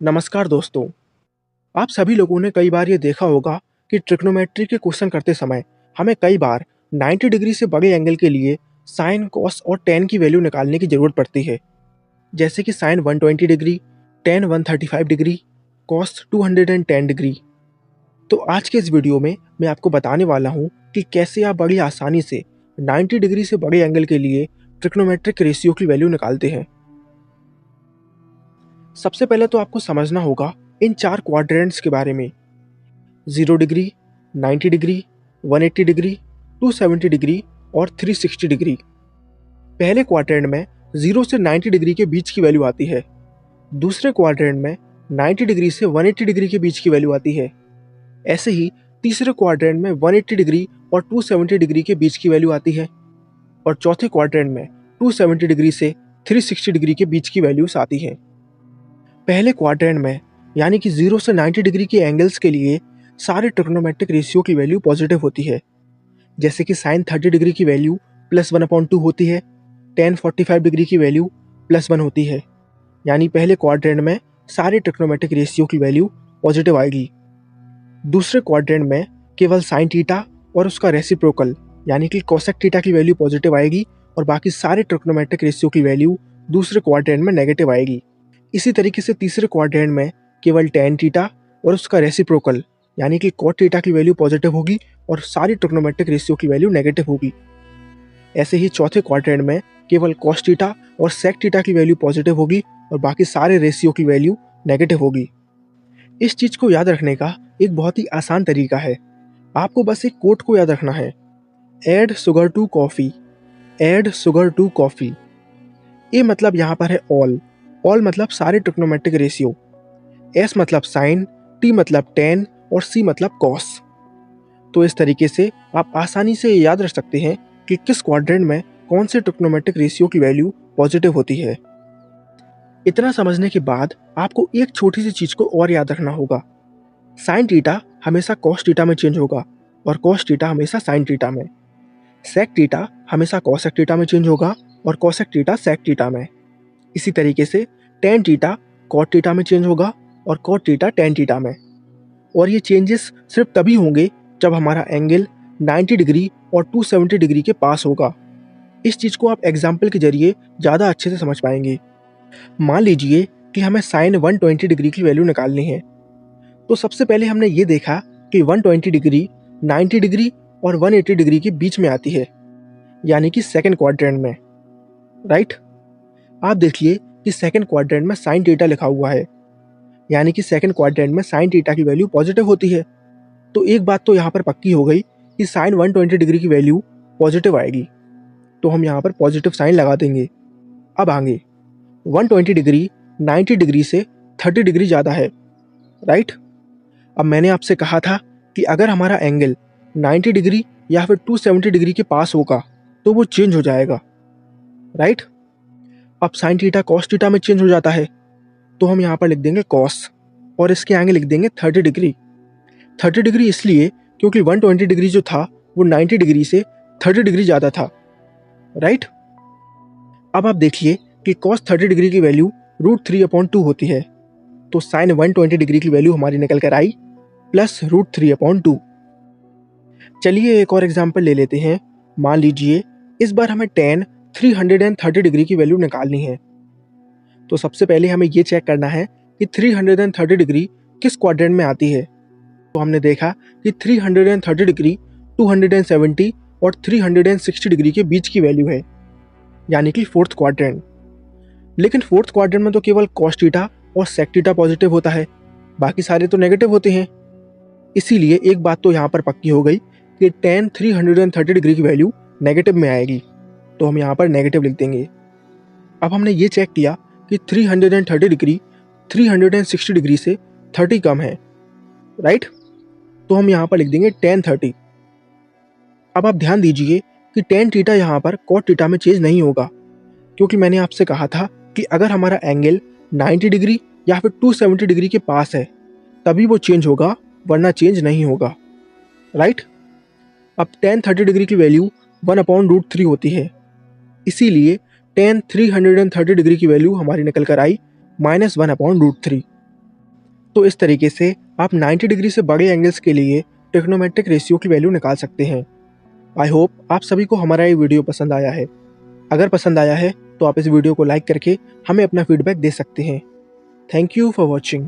नमस्कार दोस्तों। आप सभी लोगों ने कई बार ये देखा होगा कि ट्रिग्नोमेट्री के क्वेश्चन करते समय हमें कई बार 90 डिग्री से बड़े एंगल के लिए साइन, कॉस और टेन की वैल्यू निकालने की ज़रूरत पड़ती है। जैसे कि sine 120 degree, tan 135 degree, cos 210 degree. तो आज के इस वीडियो में मैं आपको बताने वाला हूँ कि कैसे आप बड़ी आसानी से 90 डिग्री से बड़े एंगल के लिए ट्रिग्नोमेट्रिक रेशियो की वैल्यू निकालते हैं। सबसे पहले तो आपको समझना होगा इन 4 क्वाड्रेंट्स के बारे में: 0 डिग्री, 90 डिग्री, 180 डिग्री, 270 डिग्री और 360 डिग्री। पहले क्वाड्रेंट में 0 से 90 डिग्री के बीच की वैल्यू आती है। दूसरे क्वाड्रेंट में 90 डिग्री से 180 डिग्री के बीच की वैल्यू आती है। ऐसे ही तीसरे क्वाड्रेंट में 180 डिग्री और 270 डिग्री के बीच की वैल्यू आती है। और चौथे क्वाड्रेंट में 270 डिग्री से 360 डिग्री के बीच की वैल्यूज आती हैं। पहले क्वाड्रेंट में यानी कि 0 से 90 डिग्री के एंगल्स के लिए सारे ट्रिग्नोमेट्रिक रेशियो की वैल्यू पॉजिटिव होती है। जैसे कि साइन 30 डिग्री की वैल्यू +1/2 होती है, टेन 45 डिग्री की वैल्यू +1 होती है। यानी पहले क्वाड्रेंट में सारे ट्रिग्नोमेट्रिक रेशियो की वैल्यू पॉजिटिव आएगी। दूसरे क्वाड्रेंट में केवल साइन थीटा और उसका रेसिप्रोकल यानी कि कोसेक थीटा की वैल्यू पॉजिटिव आएगी और बाकी सारे ट्रिग्नोमेट्रिक रेशियो की वैल्यू दूसरे क्वाड्रेंट में नेगेटिव आएगी। इसी तरीके से तीसरे क्वाड्रेंट में केवल टेन थीटा और उसका रेसिप्रोकल यानी कि कॉट थीटा की वैल्यू पॉजिटिव होगी और सारी ट्रिग्नोमेट्रिक रेशियो की वैल्यू नेगेटिव होगी। ऐसे ही चौथे क्वाड्रेंट में केवल कॉस थीटा और सेक थीटा की वैल्यू पॉजिटिव होगी और बाकी सारे रेशियो की वैल्यू नेगेटिव होगी। इस चीज़ को याद रखने का एक बहुत ही आसान तरीका है। आपको बस एक कोट को याद रखना है: add sugar to coffee, add sugar to coffee. ये मतलब यहाँ पर है ऑल मतलब सारे ट्रिग्नोमेट्रिक रेशियो, एस मतलब साइन, टी मतलब टेन और सी मतलब कॉस। तो इस तरीके से आप आसानी से याद रख सकते हैं कि किस क्वाड्रेंट में कौन से ट्रिग्नोमेट्रिक रेशियो की वैल्यू पॉजिटिव होती है। इतना समझने के बाद आपको एक छोटी सी चीज़ को और याद रखना होगा: साइन थीटा हमेशा कॉस थीटा में चेंज होगा और कॉस थीटा हमेशा साइन थीटा में। सेक थीटा हमेशा कॉसेक थीटा में चेंज होगा और कॉसेक थीटा सेक थीटा में। इसी तरीके से टेन थीटा कॉट थीटा में चेंज होगा और कॉट थीटा टेन थीटा में। और ये चेंजेस सिर्फ तभी होंगे जब हमारा एंगल 90 डिग्री और 270 डिग्री के पास होगा। इस चीज़ को आप एग्जाम्पल के जरिए ज़्यादा अच्छे से समझ पाएंगे। मान लीजिए कि हमें साइन 120 डिग्री की वैल्यू निकालनी है। तो सबसे पहले हमने ये देखा कि 120 डिग्री 90 डिग्री और 180 डिग्री के बीच में आती है, यानी कि सेकेंड क्वाड्रेंट में, राइट। आप देखिए कि सेकेंड क्वाड्रेंट में साइन थीटा लिखा हुआ है, यानी कि सेकेंड क्वाड्रेंट में साइन थीटा की वैल्यू पॉजिटिव होती है। तो एक बात तो यहाँ पर पक्की हो गई कि साइन 120 डिग्री की वैल्यू पॉजिटिव आएगी, तो हम यहाँ पर पॉजिटिव साइन लगा देंगे। अब आगे 120 डिग्री 90 डिग्री से 30 डिग्री ज़्यादा है, राइट। अब मैंने आपसे कहा था कि अगर हमारा एंगल 90 डिग्री या फिर 270 डिग्री के पास होगा तो वो चेंज हो जाएगा, राइट। अब साइन थीटा कॉस थीटा में चेंज हो जाता है, तो हम यहाँ पर लिख देंगे कॉस और इसके आगे लिख देंगे 30 डिग्री। 30 डिग्री इसलिए क्योंकि 120 डिग्री जो था वो 90 डिग्री से 30 डिग्री ज़्यादा था, राइट। अब आप देखिए कि कॉस 30 डिग्री की वैल्यू √3/2 होती है, तो साइन 120 डिग्री की वैल्यू हमारी निकल कर आई +√3/2। चलिए एक और एग्जाम्पल ले लेते हैं। मान लीजिए इस बार हमें टेन 330 डिग्री की वैल्यू निकालनी है। तो सबसे पहले हमें ये चेक करना है कि 330 डिग्री किस क्वाड्रेंट में आती है। तो हमने देखा कि 330 डिग्री 270 और 360 डिग्री के बीच की वैल्यू है, यानी कि फोर्थ क्वाड्रेंट। लेकिन फोर्थ क्वाड्रेंट में तो केवल कॉस थीटा और सेक थीटा पॉजिटिव होता है, बाकी सारे तो नेगेटिव होते हैं। इसीलिए एक बात तो यहाँ पर पक्की हो गई कि टेन 330 डिग्री की वैल्यू नेगेटिव में आएगी, तो हम यहाँ पर नेगेटिव लिख देंगे। अब हमने ये चेक किया कि 330 डिग्री 360 डिग्री से 30 कम है, राइट, तो हम यहाँ पर लिख देंगे टेन 30। अब आप ध्यान दीजिए कि टेन थीटा यहाँ पर कॉट थीटा में चेंज नहीं होगा, क्योंकि मैंने आपसे कहा था कि अगर हमारा एंगल 90 डिग्री या फिर 270 डिग्री के पास है तभी वो चेंज होगा, वरना चेंज नहीं होगा, राइट। अब टेन 30 डिग्री की वैल्यू 1/√3 होती है, इसीलिए टेन 330 डिग्री की वैल्यू हमारी निकल कर आई -1/√3। तो इस तरीके से आप 90 डिग्री से बड़े एंगल्स के लिए ट्रिग्नोमेट्रिक रेशियो की वैल्यू निकाल सकते हैं। आई होप आप सभी को हमारा ये वीडियो पसंद आया है। अगर पसंद आया है तो आप इस वीडियो को लाइक करके हमें अपना फीडबैक दे सकते हैं। Thank you for watching.